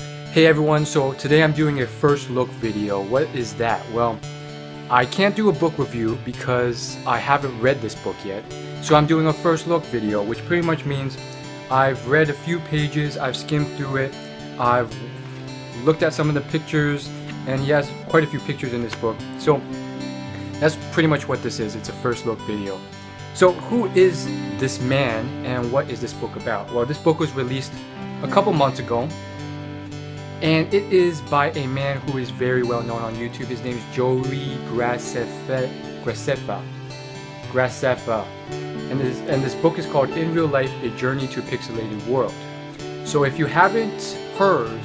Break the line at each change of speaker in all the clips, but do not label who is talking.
Hey everyone, so today I'm doing a first look video. What is that? Well, I can't do a book review because I haven't read this book yet. So I'm doing a first look video, which pretty much means I've read a few pages, I've skimmed through it, I've looked at some of the pictures, and he has quite a few pictures in this book. So that's pretty much what this is. It's a first look video. So who is this man and what is this book about? Well, this book was released a couple months ago, and it is by a man who is very well known on YouTube. His name is Joey Graceffa. And this book is called In Real Life, A Journey to a Pixelated World. So if you haven't heard,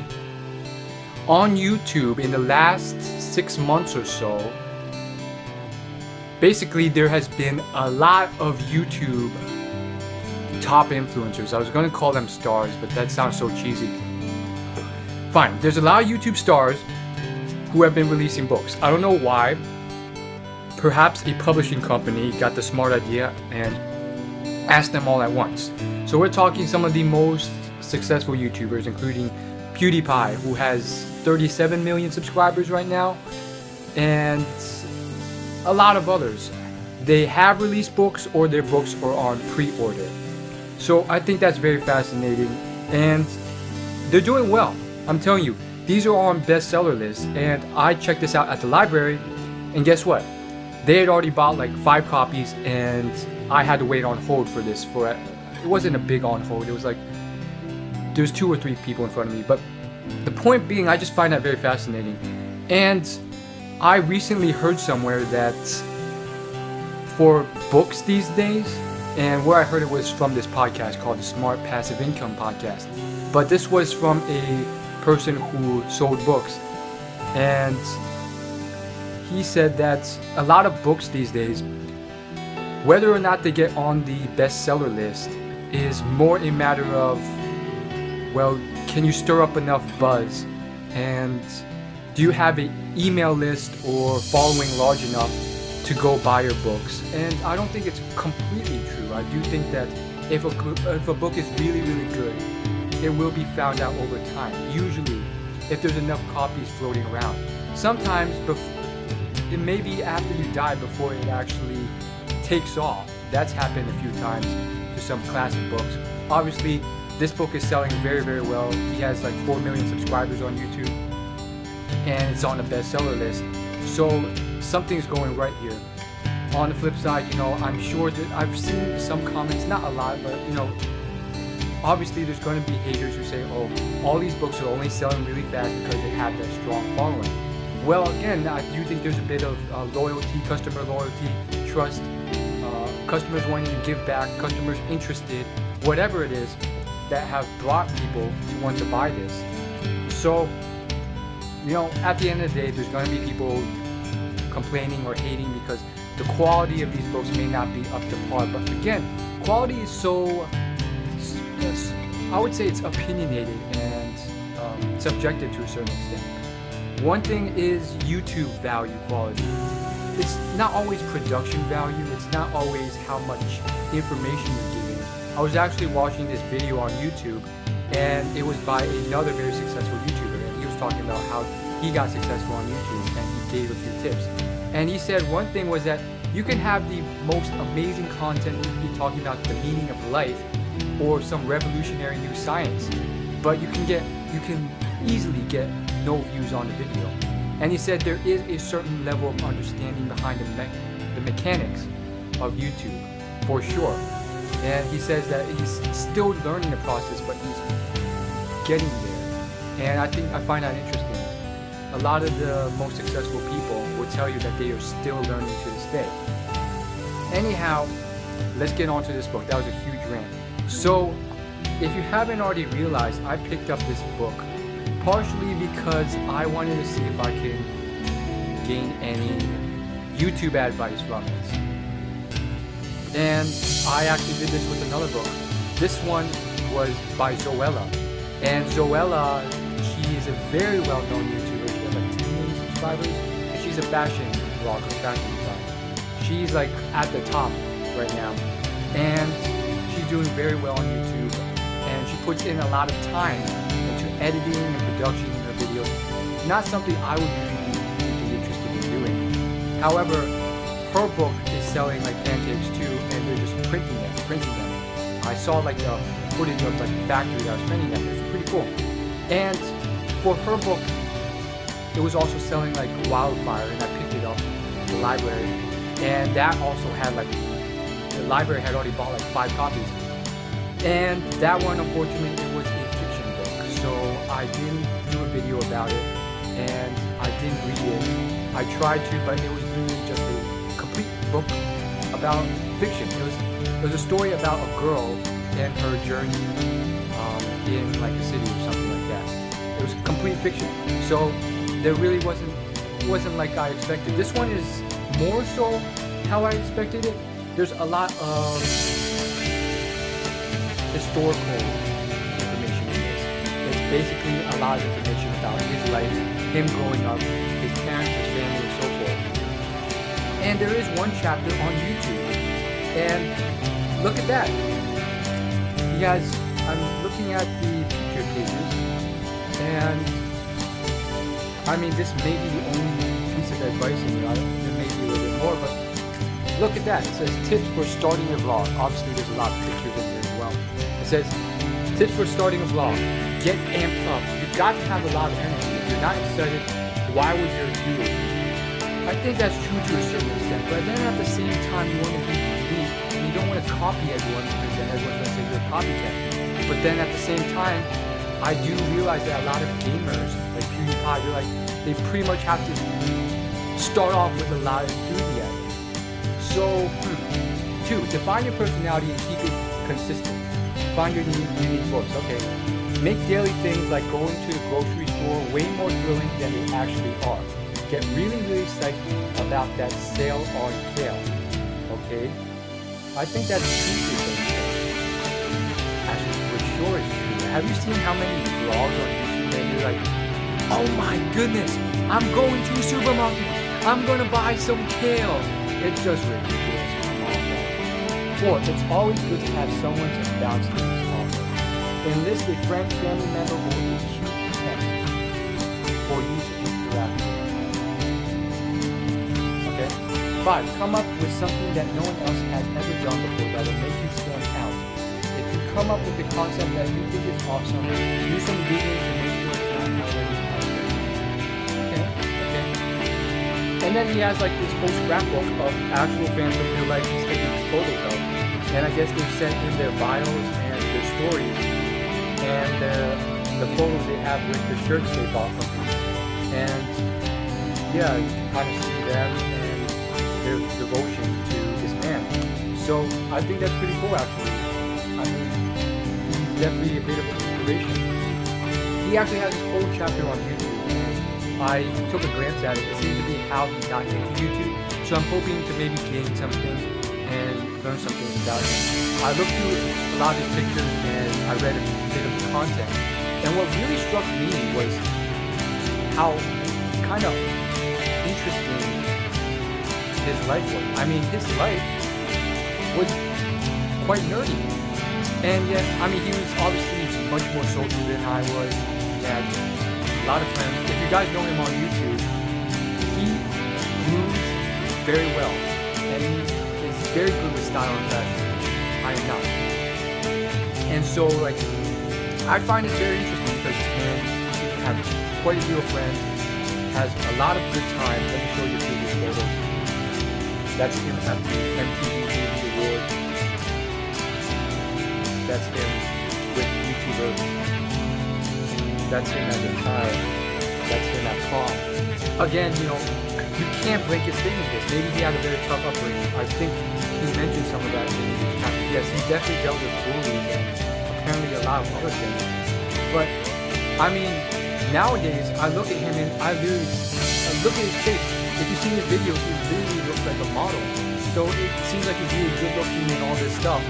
on YouTube in the last 6 months or so, basically there has been a lot of YouTube top influencers. I was going to call them stars, but that sounds so cheesy. Fine, there's a lot of YouTube stars who have been releasing books. I don't know why. Perhaps a publishing company got the smart idea and asked them all at once. So we're talking some of the most successful YouTubers, including PewDiePie, who has 37 million subscribers right now, and a lot of others. They have released books, or their books are on pre-order. So I think that's very fascinating, and they're doing well. I'm telling you, these are on bestseller lists, and I checked this out at the library, and guess what? They had already bought like 5 copies, and I had to wait on hold for this. It wasn't a big on hold. It was like there's 2 or 3 people in front of me. But the point being, I just find that very fascinating. And I recently heard somewhere that for books these days, and where I heard it was from this podcast called the Smart Passive Income Podcast, but this was from a person who sold books, and he said that a lot of books these days, whether or not they get on the bestseller list, is more a matter of, well, can you stir up enough buzz, and do you have an email list or following large enough to go buy your books? And I don't think it's completely true. I do think that if a book is really, really good, it will be found out over time. Usually, if there's enough copies floating around. Sometimes it may be after you die before it actually takes off. That's happened a few times to some classic books. Obviously, this book is selling very, very well. He has like 4 million subscribers on YouTube, and it's on the bestseller list. So something's going right here. On the flip side, you know, I'm sure that I've seen some comments, not a lot, but you know, obviously there's going to be haters who say, oh, all these books are only selling really fast because they have that strong following. Well, again, I do think there's a bit of loyalty, customer loyalty, trust, customers wanting to give back, customers interested, whatever it is that have brought people to want to buy this. So, you know, at the end of the day, there's going to be people complaining or hating because the quality of these books may not be up to par. But again, quality is so, I would say it's opinionated and subjective to a certain extent. One thing is YouTube value quality. It's not always production value. It's not always how much information you're giving. I was actually watching this video on YouTube, and it was by another very successful YouTuber, and he was talking about how he got successful on YouTube, and he gave a few tips. And he said one thing was that you can have the most amazing content, you can be talking about the meaning of life or some revolutionary new science, but you can easily get no views on the video. And he said there is a certain level of understanding behind the mechanics of YouTube, for sure. And he says that he's still learning the process, but he's getting there. And I find that interesting. A lot of the most successful people will tell you that they are still learning to this day. Anyhow, let's get on to this book. That was a huge rant. So, if you haven't already realized, I picked up this book partially because I wanted to see if I can gain any YouTube advice from it. And I actually did this with another book. This one was by Zoella. And Zoella, she is a very well-known YouTuber. She has like 10 million subscribers. And she's a fashion blogger, fashion designer. She's like at the top right now. And she's doing very well on YouTube. And she puts in a lot of time into editing and production in her videos. Not something I would really be interested in doing. However, her book is selling like pancakes too, and they're just printing them. I saw like the footage of like the factory that was printing them. It's pretty cool. And for her book, it was also selling like wildfire, and I picked it up at the library. And that also had like, the library had already bought like 5 copies. And that one, unfortunately, it was a fiction book. So I didn't do a video about it, and I didn't read it. I tried to, but it was really just a complete book about fiction. It was a story about a girl and her journey in like a city or something like that. It was complete fiction. So there really wasn't like I expected. This one is more so how I expected it. There's a lot of historical information in this. It's basically a lot of information about his life, him growing up, his parents, his family, and so forth. And there is one chapter on YouTube, and look at that. You guys, I'm looking at the feature pages, and I mean, this may be the only piece of advice in there. There may be a little bit more, but look at that. It says tips for starting a vlog. Obviously, there's a lot of pictures in there as well. It says tips for starting a vlog. Get amped up. You've got to have a lot of energy. If you're not excited, why would you do it? I think that's true to a certain extent, but then at the same time, you want to be unique, and you don't want to copy everyone because then everyone's going to say you're a copycat. But then at the same time, I do realize that a lot of gamers, like PewDiePie, they pretty much have to start off with a lot of enthusiasm. So, 2, define your personality and keep it consistent. Find your unique voice. Okay. Make daily things like going to the grocery store way more thrilling than they actually are. Get really, really psyched about that sale on kale. Okay? I think that's true. Actually, for sure it's true. Have you seen how many vlogs on YouTube that you're like, oh my goodness, I'm going to a supermarket. I'm going to buy some kale. It's just ridiculous. Come on, man. 4, it's always good to have someone to bounce things off of. Enlist a friend, family member, or a cute pet for you to interact with. Okay? 5, come up with something that no one else has ever done before that will make you stand out. If you come up with a concept that you think is awesome, use some digging to make sure it's not already out there. Okay? And then he has like this whole scrapbook of actual fans of real life he's taking photos of. And I guess they've sent in their bios and their stories and the photos they have with the shirts they bought from him. And yeah, you can kind of see them and their devotion to this man. So I think that's pretty cool actually. I mean, he's definitely a bit of an inspiration. He actually has this whole chapter on YouTube, and I took a glance at it. It seems to be how he got into YouTube. So I'm hoping to maybe gain something and learn something about him. I looked through a lot of his pictures and I read a bit of the content. And what really struck me was how kind of interesting his life was. I mean, his life was quite nerdy. And yet, I mean, he was obviously much more social than I was. He had a lot of friends. If you guys know him on YouTube, he moves very well. And he is very good with style and fashion. I am not. And so, like, I find it very interesting because this man has quite a few of friends, has a lot of good time. Let me show you previous photos. That's him at the MTV Movie Awards. That's him with YouTubers. That's him as a child. That's him at prom. Again, you know, you can't break his statement this. Maybe he had a very tough upbringing. I think he mentioned some of that in his chapter. Yes, he definitely dealt with bullies and apparently a lot of other things. But, I mean, nowadays, I look at him and I look at his face. If you see his videos, he really looks like a model. So it seems like he's really good looking and all this stuff.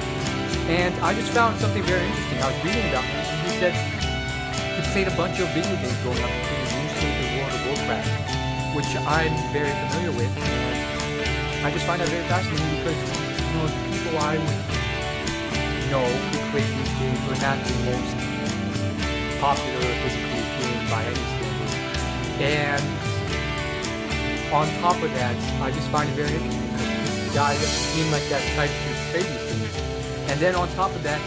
And I just found something very interesting. I was reading about him. He said he played a bunch of video games growing up, including RuneScape and World of Warcraft, which I'm very familiar with. And I just find that very fascinating because, you know, the people I would know who play these games were not the most popular, physically appealing by any standard. And on top of that, I just find it very interesting because this guy doesn't seem like that type to trade these things. And then on top of that,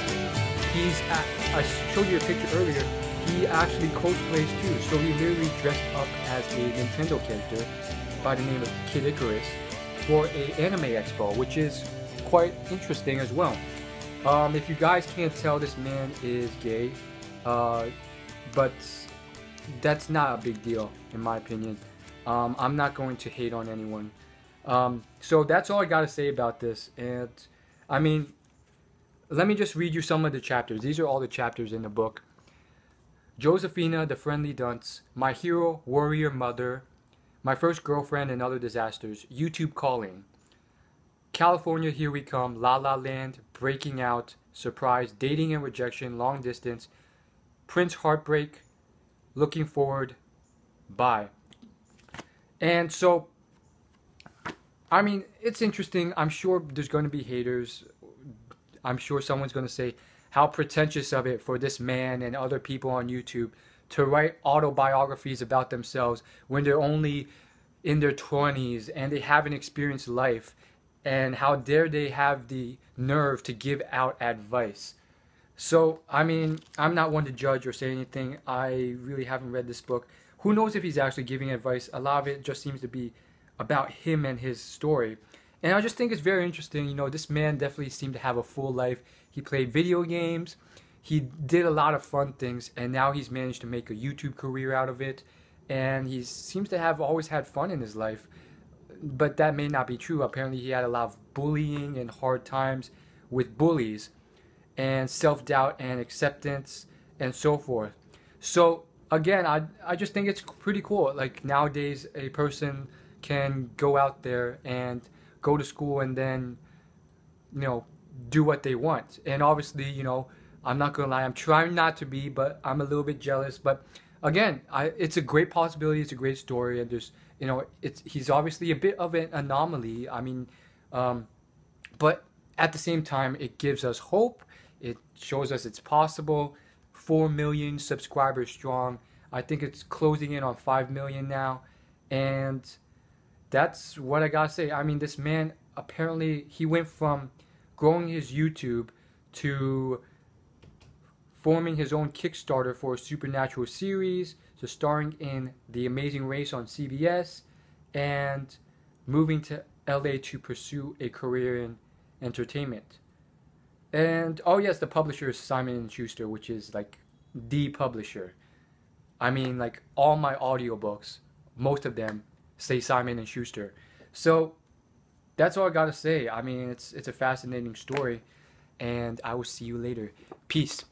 I showed you a picture earlier, he actually cosplays too. So he literally dressed up as a Nintendo character by the name of Kid Icarus for a anime expo, which is quite interesting as well. If you guys can't tell, this man is gay, but that's not a big deal in my opinion. I'm not going to hate on anyone. So that's all I gotta say about this. And I mean, let me just read you some of the chapters. These are all the chapters in the book. Josephina, the friendly dunce, my hero, warrior mother, my first girlfriend and other disasters, YouTube calling, California, here we come, La La Land, breaking out, surprise, dating and rejection, long distance, Prince heartbreak, looking forward, bye. And so, I mean, it's interesting. I'm sure there's going to be haters. I'm sure someone's going to say how pretentious of it for this man and other people on YouTube to write autobiographies about themselves when they're only in their 20s and they haven't experienced life, and how dare they have the nerve to give out advice. So, I mean, I'm not one to judge or say anything. I really haven't read this book. Who knows if he's actually giving advice? A lot of it just seems to be about him and his story. And I just think it's very interesting. You know, this man definitely seemed to have a full life. He played video games. He did a lot of fun things. And now he's managed to make a YouTube career out of it. And he seems to have always had fun in his life. But that may not be true. Apparently he had a lot of bullying and hard times with bullies. And self-doubt and acceptance and so forth. So, again, I just think it's pretty cool. Like, nowadays, a person can go out there and go to school and then, you know, do what they want. And obviously, you know, I'm not gonna lie, I'm trying not to be, but I'm a little bit jealous. But again, it's a great possibility, it's a great story, and there's, you know, he's obviously a bit of an anomaly. I mean, but at the same time, it gives us hope. It shows us it's possible. 4 million subscribers strong. I think it's closing in on 5 million now, and that's what I gotta say. I mean, this man, apparently, he went from growing his YouTube to forming his own Kickstarter for a supernatural series, to starring in The Amazing Race on CBS, and moving to LA to pursue a career in entertainment. And, oh yes, the publisher is Simon & Schuster, which is like the publisher. I mean, like, all my audiobooks, most of them say Simon & Schuster. So that's all I gotta say. I mean, it's a fascinating story, and I will see you later. Peace.